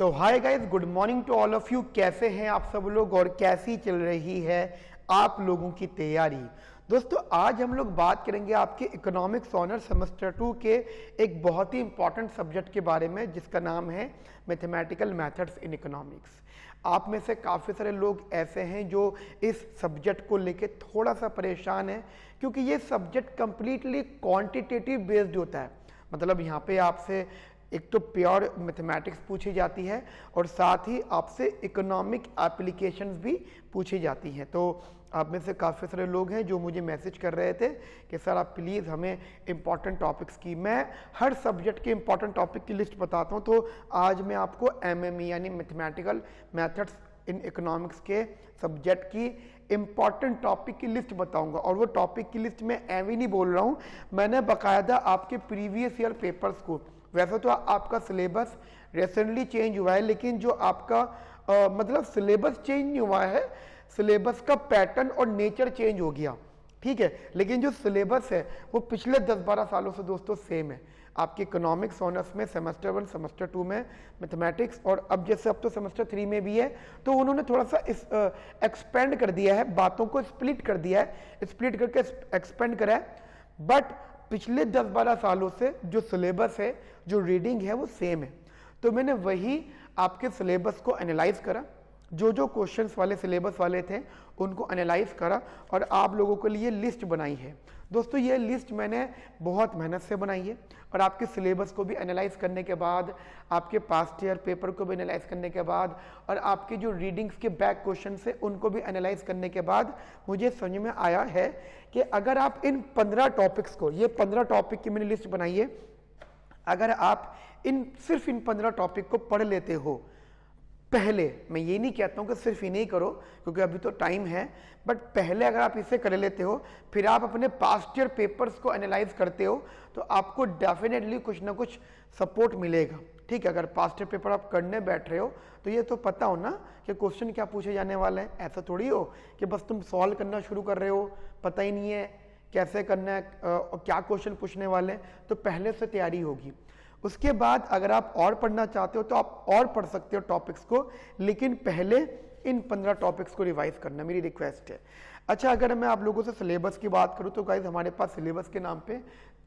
तो hi guys, good morning to all of you. कैसे हैं आप सब लोग और कैसी चल रही है आप लोगों की तैयारी। दोस्तों आज हम लोग बात करेंगे आपके इकोनॉमिक्स ऑनर सेमेस्टर 2 के एक बहुत ही इंपॉर्टेंट सब्जेक्ट के बारे में जिसका नाम है मैथमेटिकल मेथड्स इन इकोनॉमिक्स। आप में से काफ़ी सारे लोग ऐसे हैं जो इस सब्जेक्ट को लेके थोड़ा सा परेशान हैं क्योंकि ये सब्जेक्ट कंप्लीटली क्वांटिटेटिव बेस्ड होता है। मतलब यहाँ पे आपसे एक तो प्योर मैथमेटिक्स पूछी जाती है और साथ ही आपसे इकोनॉमिक एप्लीकेशंस भी पूछी जाती हैं। तो आप में से काफ़ी सारे लोग हैं जो मुझे मैसेज कर रहे थे कि सर आप प्लीज़ हमें इम्पॉर्टेंट टॉपिक्स की, मैं हर सब्जेक्ट के इम्पॉर्टेंट टॉपिक की लिस्ट बताता हूँ। तो आज मैं आपको एमएमई यानी मैथमेटिकल मेथड्स इन इकोनॉमिक्स के सब्जेक्ट की इंपॉर्टेंट टॉपिक की लिस्ट बताऊंगा। और वो टॉपिक की लिस्ट में एवं नहीं बोल रहा हूँ, मैंने बाकायदा आपके प्रीवियस ईयर पेपर्स को, वैसे तो आपका सिलेबस रिसेंटली चेंज हुआ है लेकिन जो आपका मतलब सिलेबस चेंज नहीं हुआ है, सिलेबस का पैटर्न और नेचर चेंज हो गया, ठीक है। लेकिन जो सिलेबस है वो पिछले 10-12 सालों से दोस्तों सेम है। आपके इकोनॉमिक्स ऑनर्स में सेमेस्टर 1 सेमेस्टर 2 में मैथमेटिक्स, और अब जैसे अब तो सेमेस्टर 3 में भी है, तो उन्होंने थोड़ा सा एक्सपेंड कर दिया है, बातों को स्प्लिट कर दिया है, स्प्लिट करके एक्सपेंड करा है। बट पिछले 10-12 सालों से जो सिलेबस है, जो रीडिंग है वो सेम है। तो मैंने वही आपके सिलेबस को एनालाइज करा, जो जो क्वेश्चंस वाले सिलेबस वाले थे उनको एनालाइज करा और आप लोगों के लिए लिस्ट बनाई है। दोस्तों ये लिस्ट मैंने बहुत मेहनत से बनाई है और आपके सिलेबस को भी एनालाइज करने के बाद, आपके पास्ट ईयर पेपर को भी एनालाइज करने के बाद और आपके जो रीडिंग्स के बैक क्वेश्चन से उनको भी एनालाइज करने के बाद मुझे समझ में आया है कि अगर आप इन 15 टॉपिक्स को, ये 15 टॉपिक की मैंने लिस्ट बनाई है, अगर आप सिर्फ इन 15 टॉपिक को पढ़ लेते हो, पहले, मैं ये नहीं कहता हूं कि सिर्फ इन्हें ही करो क्योंकि अभी तो टाइम है, बट पहले अगर आप इसे कर लेते हो, फिर आप अपने पास्ट ईयर पेपर्स को एनालाइज करते हो तो आपको डेफिनेटली कुछ ना कुछ सपोर्ट मिलेगा, ठीक है। अगर पास्ट ईयर पेपर आप करने बैठ रहे हो तो ये तो पता हो ना कि क्वेश्चन क्या पूछे जाने वाले हैं। ऐसा थोड़ी हो कि बस तुम सॉल्व करना शुरू कर रहे हो, पता ही नहीं है कैसे करना है और क्या क्वेश्चन पूछने वाले हैं, तो पहले से तैयारी होगी। उसके बाद अगर आप और पढ़ना चाहते हो तो आप और पढ़ सकते हो टॉपिक्स को, लेकिन पहले इन 15 टॉपिक्स को रिवाइज करना मेरी रिक्वेस्ट है। अच्छा, अगर मैं आप लोगों से सिलेबस की बात करूं तो गाइस हमारे पास सिलेबस के नाम पे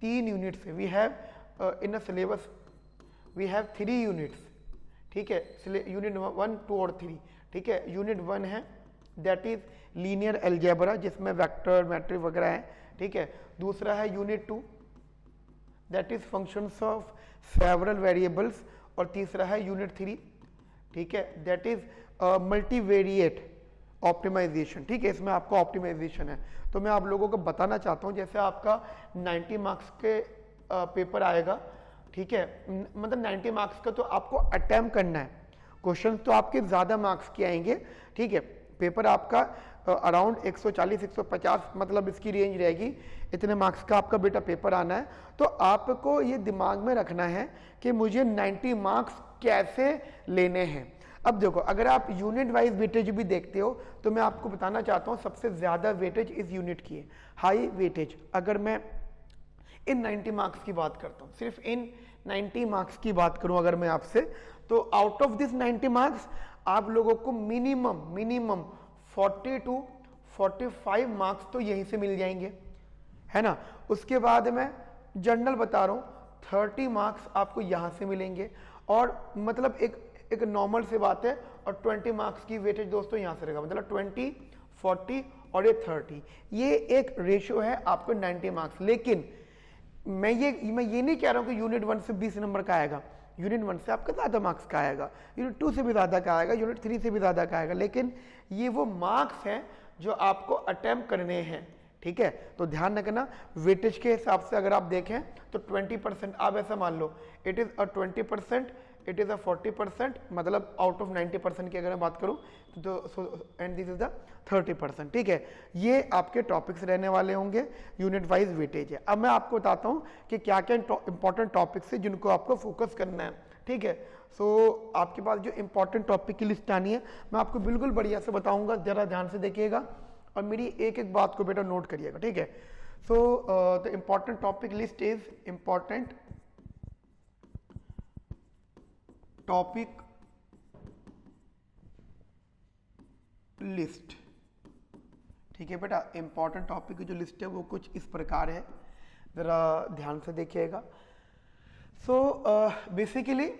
3 यूनिट्स है। We have in a syllabus we have 3 units, ठीक है। यूनिट 1, 2 और 3, ठीक है। यूनिट 1 है दैट इज लीनियर अलजेब्रा जिसमें वेक्टर मैट्रिक वगैरह है, ठीक है। दूसरा है unit 2 that is functions of several variables, और तीसरा है यूनिट 3, ठीक है, दैट इज मल्टीवेरिएट ऑप्टिमाइजेशन, ठीक है। इसमें आपका ऑप्टिमाइजेशन है। तो मैं आप लोगों को बताना चाहता हूं, जैसे आपका 90 मार्क्स के पेपर आएगा, ठीक है, मतलब 90 मार्क्स का तो आपको अटेम्प्ट करना है, क्वेश्चन तो आपके ज्यादा मार्क्स के आएंगे, ठीक है। पेपर आपका अराउंड 140-150 मतलब इसकी रेंज रहेगी, इतने मार्क्स का आपका बेटा पेपर आना है। तो आपको ये दिमाग में रखना है कि मुझे 90 मार्क्स कैसे लेने हैं। अब देखो, अगर आप यूनिट वाइज वेटेज भी देखते हो तो मैं आपको बताना चाहता हूं सबसे ज्यादा वेटेज इस यूनिट की है, हाई वेटेज। अगर मैं इन 90 मार्क्स की बात करता हूं, सिर्फ इन 90 मार्क्स की बात करूं अगर मैं आपसे, तो आउट ऑफ दिस 90 मार्क्स आप लोगों को मिनिमम 40 to 45 मार्क्स तो यहीं से मिल जाएंगे, है ना। उसके बाद मैं जनरल बता रहा हूं, 30 मार्क्स आपको यहां से मिलेंगे, और मतलब एक नॉर्मल से बात है, और 20 मार्क्स की वेटेज दोस्तों यहां से रहेगा, मतलब 20, 40 और ये 30, ये एक रेशियो है आपको 90 मार्क्स। लेकिन मैं ये नहीं कह रहा हूं कि यूनिट 1 से 20 नंबर का आएगा, यूनिट 1 से आपका ज्यादा मार्क्स का आएगा, यूनिट 2 से भी ज्यादा का आएगा, यूनिट 3 से भी ज्यादा का आएगा, लेकिन ये वो मार्क्स हैं जो आपको अटेम्प्ट करने हैं, ठीक है। तो ध्यान रखना, वेटेज के हिसाब से अगर आप देखें तो 20%, आप ऐसा मान लो it is a 20%, it is a 40%, मतलब आउट ऑफ 90% की अगर मैं बात करूं तो एंड दिस इज द 30%, ठीक है। ये आपके टॉपिक्स रहने वाले होंगे, यूनिट वाइज वेटेज है। अब मैं आपको बताता हूं कि क्या क्या इंपॉर्टेंट टॉपिक्स है जिनको आपको फोकस करना है, ठीक है। सो आपके पास जो इंपॉर्टेंट टॉपिक की लिस्ट आनी है मैं आपको बिल्कुल बढ़िया से बताऊंगा, जरा ध्यान से देखिएगा और मेरी एक एक बात को बेटा नोट करिएगा, ठीक है। So the important topic list is important topic list. ठीक है बेटा, इंपॉर्टेंट टॉपिक की जो लिस्ट है वो कुछ इस प्रकार है, जरा ध्यान से देखिएगा। सो बेसिकली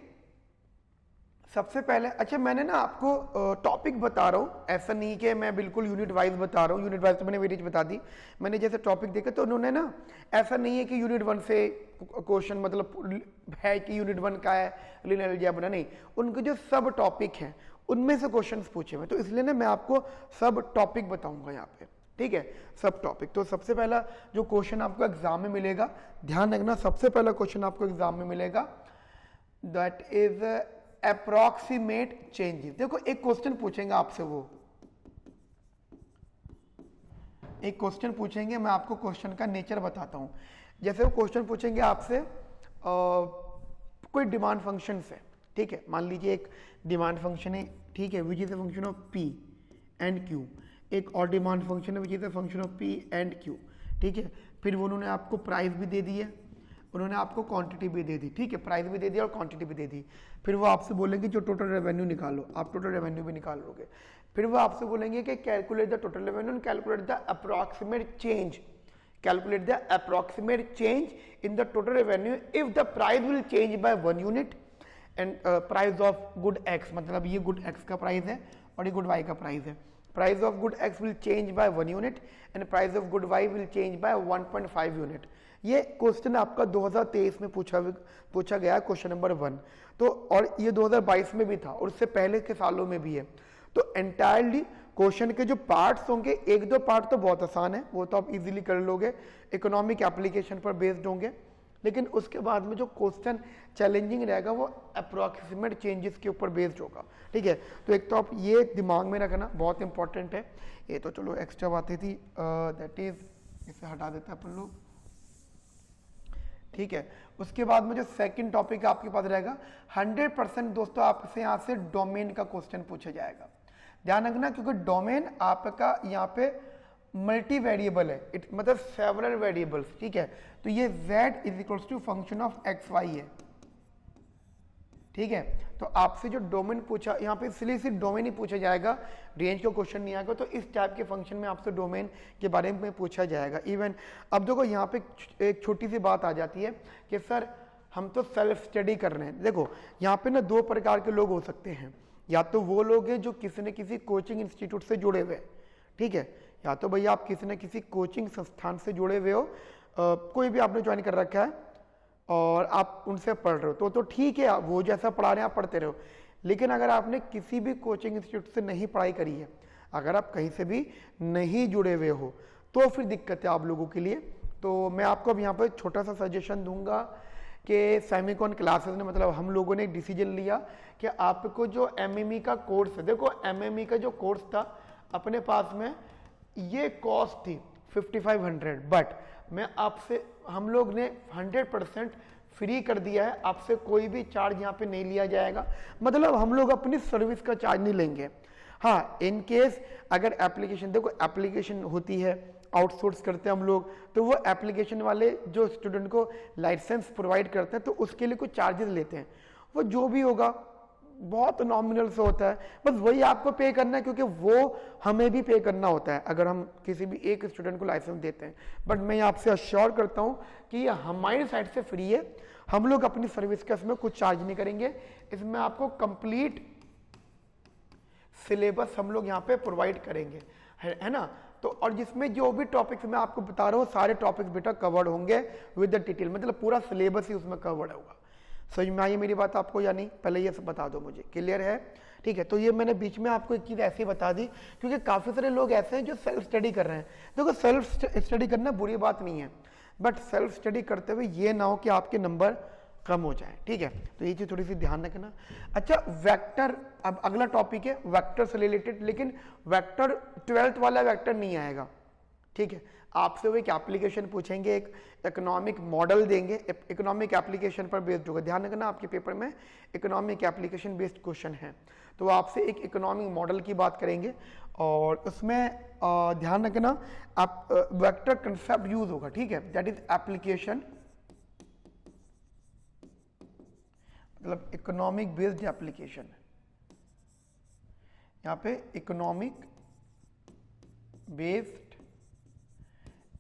सबसे पहले, अच्छा मैंने ना आपको टॉपिक बता रहा हूँ, ऐसा नहीं कि मैं बिल्कुल यूनिट वाइज बता रहा हूँ। यूनिट वाइज तो मैंने वेरिएज बता दी। मैंने जैसे टॉपिक देखा तो उन्होंने ना, ऐसा नहीं है कि यूनिट 1 से क्वेश्चन मतलब है कि यूनिट 1 का है लीनियर अलजेब्रा, नहीं, उनके जो सब टॉपिक हैं उनमें से क्वेश्चंस पूछे हुए, तो इसलिए ना मैं आपको सब टॉपिक बताऊंगा यहाँ पे। ठीक है, सब टॉपिक। तो सबसे पहला जो क्वेश्चन आपको एग्जाम में मिलेगा, ध्यान रखना, सबसे पहला क्वेश्चन आपको एग्जाम में मिलेगा, दैट इज अप्रॉक्सीमेट चेंजेस। देखो एक क्वेश्चन पूछेंगे आपसे, वो एक क्वेश्चन पूछेंगे, मैं आपको क्वेश्चन का नेचर बताता हूं। जैसे वो क्वेश्चन पूछेंगे आपसे कोई डिमांड फंक्शन से, ठीक है, मान लीजिए एक डिमांड फंक्शन है, ठीक है, which is a function of P and Q. एक और डिमांड फंक्शन है which is a function of P and Q, ठीक है। फिर वो उन्होंने आपको प्राइस भी दे दी है, उन्होंने आपको क्वांटिटी भी दे दी, ठीक है, प्राइस भी दे दिया और क्वांटिटी भी दे दी। फिर वो आपसे बोलेंगे जो टोटल रेवेन्यू निकालो, आप टोटल रेवेन्यू भी निकाल लोगे। फिर वो आपसे बोलेंगे कि calculate the total revenue and calculate the approximate change, calculate the approximate change in the total revenue if the price will change by 1 unit and price of good X, मतलब ये गुड एक्स का price है और ये good Y का price है। Price of good X will change by 1 unit and price of good Y will change by 1.5 unit. ये question आपका 2023 में पूछा गया, क्वेश्चन नंबर 1। तो और ये 2022 में भी था और उससे पहले के सालों में भी है। तो एंटायरली क्वेश्चन के जो पार्ट्स होंगे, एक दो पार्ट तो बहुत आसान है, वो तो आप इजीली कर लोगे, इकोनॉमिक एप्लीकेशन पर बेस्ड होंगे। लेकिन उसके बाद में जो क्वेश्चन चैलेंजिंग रहेगा वो अप्रॉक्सीमेट चेंजेस के ऊपर बेस्ड होगा, ठीक है। तो एक तो आप ये दिमाग में रखना, बहुत इंपॉर्टेंट है। ये तो चलो एक्स्ट्रा बातें थी, दैट इज इसे हटा देते हैं अपन लोग, ठीक है। उसके बाद में जो सेकंड टॉपिक आपके पास रहेगा, 100% दोस्तों आपसे यहाँ से डोमेन का क्वेश्चन पूछा जाएगा। ध्यान रखना, क्योंकि डोमेन आपका यहाँ पे मल्टी वेरिएबल है, इट मतलब सेवरल वेरिएबल्स, ठीक है। तो ये z is equals to function of X Y है, ठीक है। तो आपसे जो डोमेन पूछा, यहाँ पे इसलिए सिर्फ डोमेन ही पूछा जाएगा, रेंज का क्वेश्चन नहीं आएगा। तो इस टाइप के फंक्शन में आपसे डोमेन के बारे में पूछा जाएगा। इवन अब देखो यहाँ पे एक छोटी सी बात आ जाती है कि सर हम तो सेल्फ स्टडी कर रहे हैं। देखो यहाँ पे ना दो प्रकार के लोग हो सकते हैं, या तो वो लोग हैं जो किसी न किसी कोचिंग इंस्टीट्यूट से जुड़े हुए, ठीक है, या तो भैया आप किसी न किसी कोचिंग संस्थान से जुड़े हुए हो, कोई भी आपने ज्वाइन कर रखा है और आप उनसे पढ़ रहे हो तो ठीक है, वो जैसा पढ़ा रहे हैं आप पढ़ते रहो। लेकिन अगर आपने किसी भी कोचिंग इंस्टीट्यूट से नहीं पढ़ाई करी है, अगर आप कहीं से भी नहीं जुड़े हुए हो, तो फिर दिक्कत है आप लोगों के लिए। तो मैं आपको अब यहाँ पर छोटा सा सजेशन दूंगा कि सेमिकॉन क्लासेस ने, मतलब हम लोगों ने एक डिसीजन लिया कि आपको जो एमएमई का कोर्स है, देखो एमएमई का जो कोर्स था अपने पास में ये कॉस्ट थी 5500, बट मैं आपसे, हम लोग ने 100% फ्री कर दिया है, आपसे कोई भी चार्ज यहाँ पे नहीं लिया जाएगा, मतलब हम लोग अपनी सर्विस का चार्ज नहीं लेंगे। हाँ, इन केस अगर एप्लीकेशन, देखो एप्लीकेशन होती है, आउटसोर्स करते हैं हम लोग, तो वो एप्लीकेशन वाले जो स्टूडेंट को लाइसेंस प्रोवाइड करते हैं तो उसके लिए कुछ चार्जेस लेते हैं, वो जो भी होगा बहुत नॉमिनल से होता है, बस वही आपको पे करना है, क्योंकि वो हमें भी पे करना होता है अगर हम किसी भी एक स्टूडेंट को लाइसेंस देते हैं। बट मैं आपसे अश्योर करता हूं कि ये हमारी साइड से फ्री है, हम लोग अपनी सर्विस का इसमें कुछ चार्ज नहीं करेंगे। इसमें आपको कंप्लीट सिलेबस हम लोग यहाँ पे प्रोवाइड करेंगे, है ना। तो और जिसमें जो भी टॉपिक्स मैं आपको बता रहा हूँ सारे टॉपिक्स बेटा कवर्ड होंगे विद द डिटेल, मतलब पूरा सिलेबस ही उसमें कवर्ड होगा। समझ में आई मेरी बात आपको या नहीं, पहले ये सब बता दो मुझे, क्लियर है, ठीक है। तो ये मैंने बीच में आपको एक चीज़ ऐसी बता दी क्योंकि काफ़ी सारे लोग ऐसे हैं जो सेल्फ स्टडी कर रहे हैं। देखो सेल्फ स्टडी करना बुरी बात नहीं है, बट सेल्फ स्टडी करते हुए ये ना हो कि आपके नंबर कम हो जाए, ठीक है। तो ये चीज़ थोड़ी सी ध्यान रखना। अच्छा, वेक्टर, अब अगला टॉपिक है वेक्टर से रिलेटेड, लेकिन वेक्टर 12th वाला वेक्टर नहीं आएगा, ठीक है। आपसे वो एक एप्लीकेशन पूछेंगे, एक इकोनॉमिक मॉडल देंगे, इकोनॉमिक एप्लीकेशन पर बेस्ड होगा। ध्यान रखना आपके पेपर में इकोनॉमिक एप्लीकेशन बेस्ड क्वेश्चन है, तो आपसे एक इकोनॉमिक मॉडल की बात करेंगे और उसमें ध्यान रखना आप वेक्टर कंसेप्ट यूज होगा, ठीक है, दैट इज एप्लीकेशन, मतलब इकोनॉमिक बेस्ड एप्लीकेशन। यहाँ पे इकोनॉमिक बेस्ड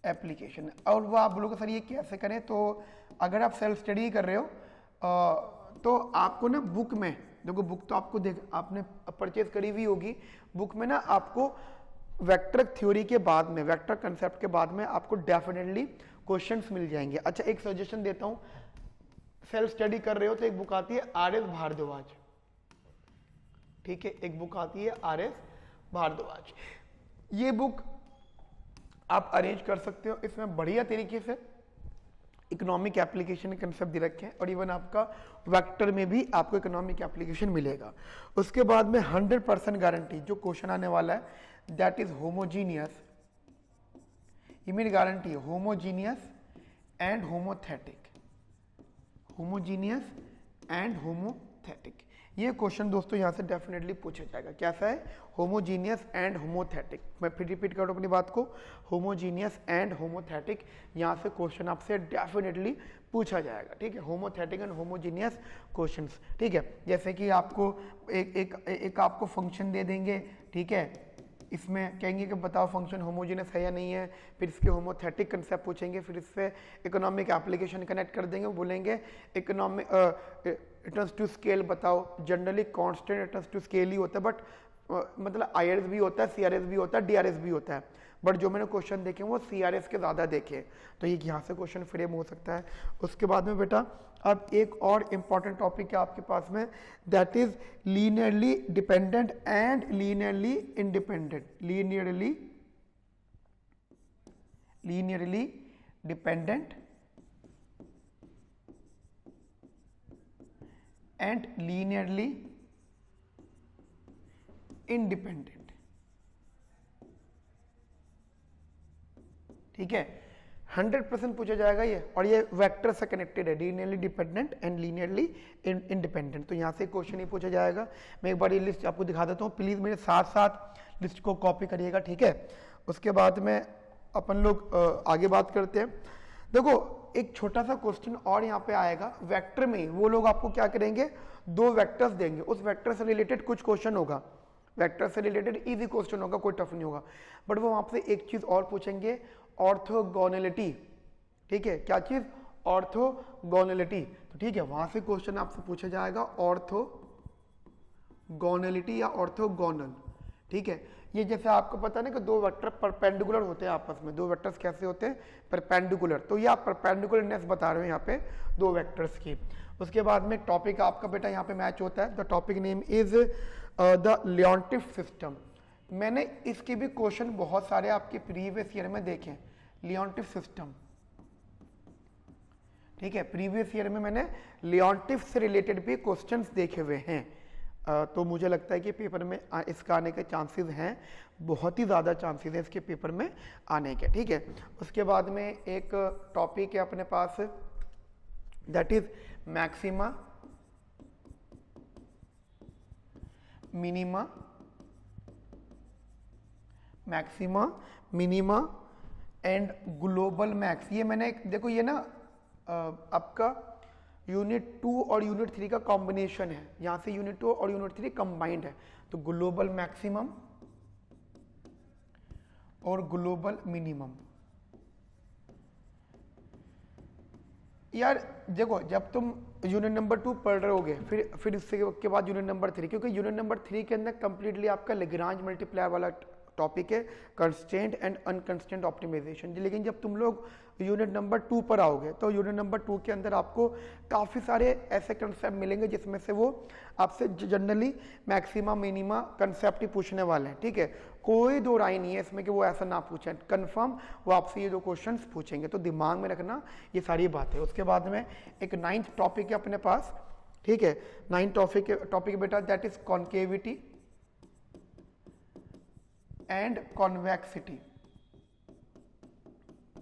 एप्लीकेशन। और वो आप बोलोगे सर ये कैसे करें, तो अगर आप सेल्फ स्टडी कर रहे हो तो आपको ना बुक में देखो, बुक तो आपको आपने परचेज करी हुई होगी, बुक में ना आपको वेक्टर थ्योरी के बाद में, वेक्टर कंसेप्ट के बाद में आपको डेफिनेटली क्वेश्चंस मिल जाएंगे। अच्छा एक सजेशन देता हूं, सेल्फ स्टडी कर रहे हो तो एक बुक आती है आर.एस. भारद्वाज, ठीक है, एक बुक आती है आर.एस. भारद्वाज, ये बुक आप अरेंज कर सकते हो। इसमें बढ़िया तरीके से इकोनॉमिक एप्लीकेशन के कंसेप्ट दे रखे हैं और इवन आपका वेक्टर में भी आपको इकोनॉमिक एप्लीकेशन मिलेगा। उसके बाद में 100% गारंटी जो क्वेश्चन आने वाला है दैट इज होमोजीनियस, ये मेरी गारंटी है, होमोजीनियस एंड होमोथेटिक, होमोजीनियस एंड होमोथेटिक, ये क्वेश्चन दोस्तों यहां से डेफिनेटली पूछा जाएगा। कैसा है, होमोजीनियस एंड होमोथेटिक। मैं फिर रिपीट करूं अपनी बात को, होमोजीनियस एंड होमोथेटिक, यहां से क्वेश्चन आपसे डेफिनेटली पूछा जाएगा, ठीक है, होमोथेटिक एंड होमोजीनियस क्वेश्चंस, ठीक है। जैसे कि आपको एक आपको फंक्शन दे देंगे, ठीक है, इसमें कहेंगे कि बताओ फंक्शन होमोजेनस है या नहीं है, फिर इसके होमोथेटिक कंसेप्ट पूछेंगे, फिर इससे इकोनॉमिक एप्लीकेशन कनेक्ट कर देंगे, बोलेंगे इकोनॉमिक रिटर्न्स टू स्केल बताओ, generally constant returns to scale ही होता है, बट मतलब आईआरएस भी होता है, सीआरएस भी होता है, डीआरएस भी होता है, बट जो मैंने क्वेश्चन देखे वो सीआरएस के ज़्यादा देखे, तो ये यहाँ से क्वेश्चन फ्रेम हो सकता है। उसके बाद में बेटा अब एक और इम्पॉर्टेंट टॉपिक है आपके पास में, that is linearly dependent and linearly independent, linearly dependent and linearly independent, ठीक है, 100% पूछा जाएगा ये, और ये वेक्टर से कनेक्टेड है, linearly dependent and linearly independent, तो यहाँ से क्वेश्चन ही पूछा जाएगा। मैं एक बार ये लिस्ट आपको दिखा देता हूँ, प्लीज मेरे साथ साथ लिस्ट को कॉपी करिएगा, ठीक है। उसके बाद में अपन लोग आगे बात करते हैं। देखो एक छोटा सा क्वेश्चन और यहाँ पे आएगा वेक्टर में, वो लोग आपको क्या करेंगे, 2 वेक्टर्स देंगे, उस वेक्टर से रिलेटेड कुछ क्वेश्चन होगा, वेक्टर से रिलेटेड इजी क्वेश्चन होगा, कोई टफ नहीं होगा, बट वो आपसे एक चीज और पूछेंगे, ऑर्थोगोनैलिटी, ठीक है, क्या चीज, ऑर्थोगोनैलिटी, तो ठीक है, वहां से क्वेश्चन आपसे पूछा जाएगा ऑर्थोगोनैलिटी या ऑर्थोगोनल, ठीक है। ये जैसे आपको पता है ना कि 2 वेक्टर परपेंडिकुलर होते हैं आपस में, 2 वेक्टर्स कैसे होते हैं, परपेंडिकुलर, तो ये आप परपेंडिकुलरनेस बता रहे हो यहाँ पे 2 वेक्टर्स की। उसके बाद में टॉपिक आपका बेटा यहाँ पे मैच होता है, the topic name is the Leontief system. मैंने इसके भी क्वेश्चन बहुत सारे आपके प्रीवियस ईयर में देखे, लियोन्टिफ सिस्टम, ठीक है, प्रीवियस ईयर में मैंने लियोन्टिफ से रिलेटेड भी क्वेश्चंस देखे हुए हैं, तो मुझे लगता है कि पेपर में इसका आने के चांसेस हैं, बहुत ही ज़्यादा चांसेस हैं इसके पेपर में आने के, ठीक है। उसके बाद में एक टॉपिक है अपने पास, that is maxima minima, maxima minima and global max. ये मैंने देखो ये ना आपका यूनिट 2 और यूनिट 3 का कॉम्बिनेशन है, यहां से यूनिट 2 और यूनिट 3 कंबाइंड है, तो ग्लोबल मैक्सिमम और ग्लोबल मिनिमम। यार देखो जब तुम यूनिट नंबर 2 पढ़ रहे होगे, फिर इससे के बाद यूनिट नंबर 3, क्योंकि यूनिट नंबर 3 के अंदर कंप्लीटली आपका लेग्रांज मल्टीप्लायर वाला टॉपिक है, कंस्ट्रेंट एंड अनकंस्ट्रेंट ऑप्टिमाइजेशन। लेकिन जब तुम लोग यूनिट नंबर 2 पर आओगे तो यूनिट नंबर 2 के अंदर आपको काफ़ी सारे ऐसे कंसेप्ट मिलेंगे जिसमें से वो आपसे जनरली मैक्सिमा मिनिमा कंसेप्ट ही पूछने वाले हैं, ठीक है, कोई दो राय नहीं है इसमें कि वो ऐसा ना पूछें, कंफर्म वो आपसे ये 2 क्वेश्चंस पूछेंगे, तो दिमाग में रखना ये सारी बातें। उसके बाद में एक 9th टॉपिक है अपने पास, ठीक है, 9th टॉपिक बेटा that is concavity and convexity,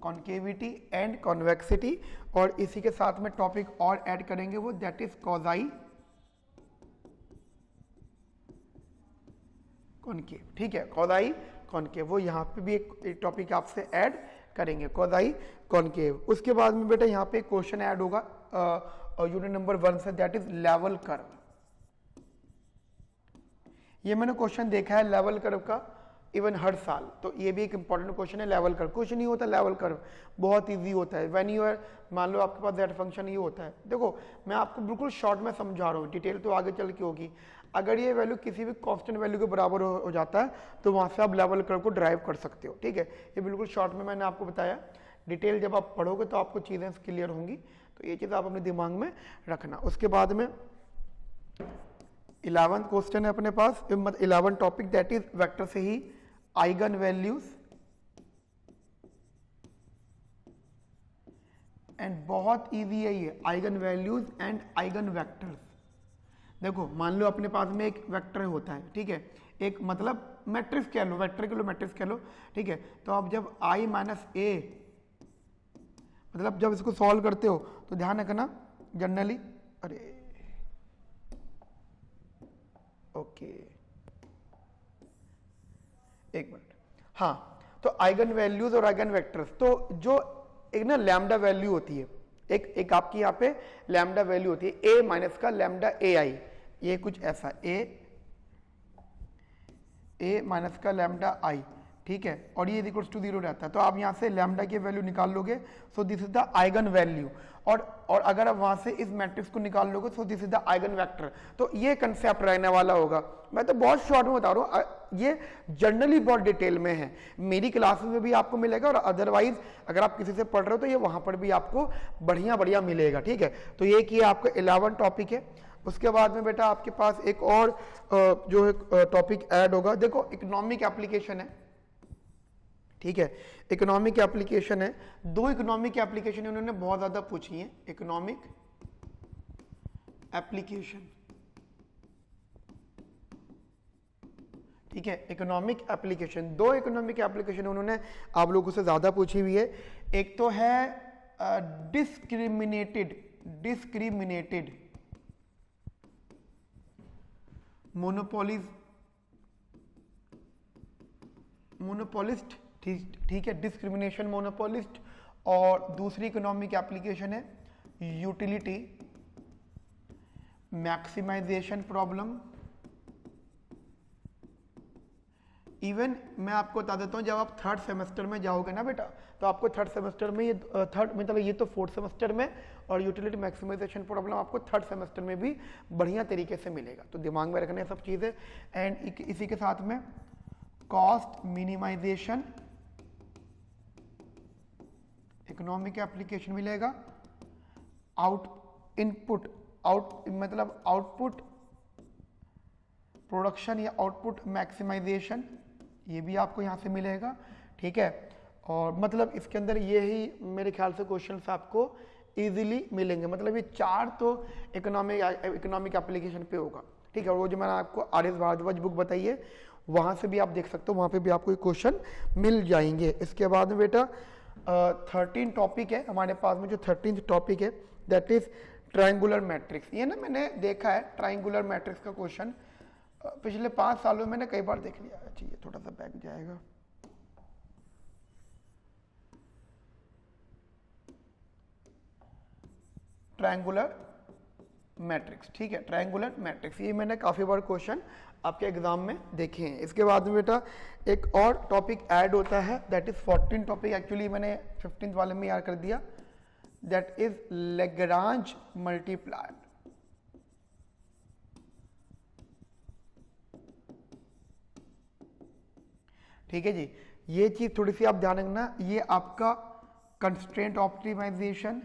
concavity and convexity, और इसी के साथ में टॉपिक और ऐड करेंगे वो दैट इज कॉजाई कॉन्केव, ठीक है, कॉजाई कॉन्केव, वो यहाँ पे भी एक टॉपिक आपसे ऐड करेंगे, कॉजाई कॉन्केव। उसके बाद में बेटा यहाँ पे क्वेश्चन ऐड होगा यूनिट नंबर 1 से, दैट इज लेवल कर्व। ये मैंने क्वेश्चन देखा है लेवल कर्व का, इवन हर साल। तो ये भी एक इंपॉर्टेंट क्वेश्चन है लेवल कर्व। कुछ नहीं होता लेवल कर्व, बहुत इजी होता है। व्हेन यू आर, मान लो आपके पास z फंक्शन ये होता है, देखो मैं आपको बिल्कुल शॉर्ट में समझा रहा हूँ, डिटेल तो आगे चल के होगी। अगर ये वैल्यू किसी भी कांस्टेंट वैल्यू के बराबर हो जाता है तो वहां से आप लेवल कर्व को ड्राइव कर सकते हो, ठीक है। ये बिल्कुल शॉर्ट में मैंने आपको बताया, डिटेल जब आप पढ़ोगे तो आपको चीज़ें क्लियर होंगी। तो ये चीज़ आप अपने दिमाग में रखना। उसके बाद में 11th क्वेश्चन है अपने पास, 11 टॉपिक दैट इज वेक्टर से ही आइगन वैल्यूज एंड बहुत इजी है ये, eigen values and eigen vectors. देखो मान लो अपने पास में एक वेक्टर होता है, ठीक है, एक मतलब मैट्रिक्स कह लो, वेक्टर कह लो, मैट्रिक्स कह लो, ठीक है। तो आप जब i माइनस ए, मतलब जब इसको सॉल्व करते हो तो ध्यान रखना जनरली, अरे ओके एक मिनट, हाँ, तो आइगन वैल्यूज और आइगन वेक्टर्स, तो जो एक ना लैम्डा वैल्यू होती है, एक आपकी यहाँ पे लैम्डा वैल्यू होती है a माइनस का लैम्डा ए आई, ये कुछ ऐसा a माइनस का लैम्डा आई, ठीक है, और ये इक्वल्स टू 0 रहता है। तो आप यहाँ से लैम्डा की वैल्यू निकाल लोगे, so this is the eigen value. और अगर आप वहां से इस मैट्रिक्स को निकाल लोगे, so this is the eigen vector. तो ये कंसेप्ट रहने वाला होगा। मैं तो बहुत शॉर्ट में बता रहा हूँ, ये जनरली बहुत डिटेल में है, मेरी क्लासेस में भी आपको मिलेगा, और अदरवाइज अगर आप किसी से पढ़ रहे हो तो ये वहां पर भी आपको बढ़िया बढ़िया मिलेगा, ठीक है। तो ये कि आपका 11 टॉपिक है। उसके बाद में बेटा आपके पास एक और जो है टॉपिक ऐड होगा, देखो इकोनॉमिक एप्लीकेशन है, ठीक है, इकोनॉमिक एप्लीकेशन है। दो इकोनॉमिक एप्लीकेशन उन्होंने बहुत ज्यादा पूछी है, इकोनॉमिक एप्लीकेशन, ठीक है, इकोनॉमिक एप्लीकेशन, दो इकोनॉमिक एप्लीकेशन उन्होंने आप लोगों से ज्यादा पूछी हुई है। एक तो है डिस्क्रिमिनेटेड मोनोपोलिस्ट, ठीक है, डिस्क्रिमिनेशन मोनोपोलिस्ट। और दूसरी इकोनॉमिक एप्लीकेशन है यूटिलिटी मैक्सिमाइजेशन प्रॉब्लम। इवन मैं आपको बता देता हूं, जब आप थर्ड सेमेस्टर में जाओगे ना बेटा, तो आपको थर्ड सेमेस्टर में ये थर्ड मतलब ये तो फोर्थ सेमेस्टर में, और यूटिलिटी मैक्सिमाइजेशन प्रॉब्लम आपको थर्ड सेमेस्टर में भी बढ़िया तरीके से मिलेगा। तो दिमाग में रखना सब चीजें। एंड इसी के साथ में कॉस्ट मिनिमाइजेशन इकोनॉमिक एप्लीकेशन मिलेगा। मतलब आउटपुट प्रोडक्शन या आउटपुट मैक्सिमाइजेशन, ये भी आपको यहां से मिलेगा, ठीक है। और मतलब इसके अंदर ये ही मेरे ख्याल से क्वेश्चंस आपको इजीली मिलेंगे। मतलब ये चार तो इकोनॉमिक एप्लीकेशन पे होगा, ठीक है। और वो जो मैंने आपको आर.एस. भारद्वाज बुक बताई है, वहां से भी आप देख सकते हो, वहां पे भी आपको क्वेश्चन मिल जाएंगे। इसके बाद में बेटा 13 टॉपिक है हमारे पास में, जो 13th टॉपिक है दैट इज ट्रायंगुलर मैट्रिक्स। ये ना मैंने देखा है ट्रायंगुलर मैट्रिक्स का क्वेश्चन पिछले 5 सालों में मैंने कई बार देख लिया। अच्छा ये थोड़ा सा बैक जाएगा, ट्रायंगुलर मैट्रिक्स, ठीक है, ट्रायंगुलर मैट्रिक्स, ये मैंने काफी बार क्वेश्चन आपके एग्जाम में देखे हैं। इसके बाद में बेटा एक और टॉपिक ऐड होता है दैट इज 14 टॉपिक, एक्चुअली मैंने 15th वाले में याद कर दिया, दैट इज लैग्रांज मल्टीप्लायर। ठीक है जी, ये चीज थोड़ी सी आप ध्यान रखना, ये आपका कंस्ट्रेंट ऑप्टिमाइजेशन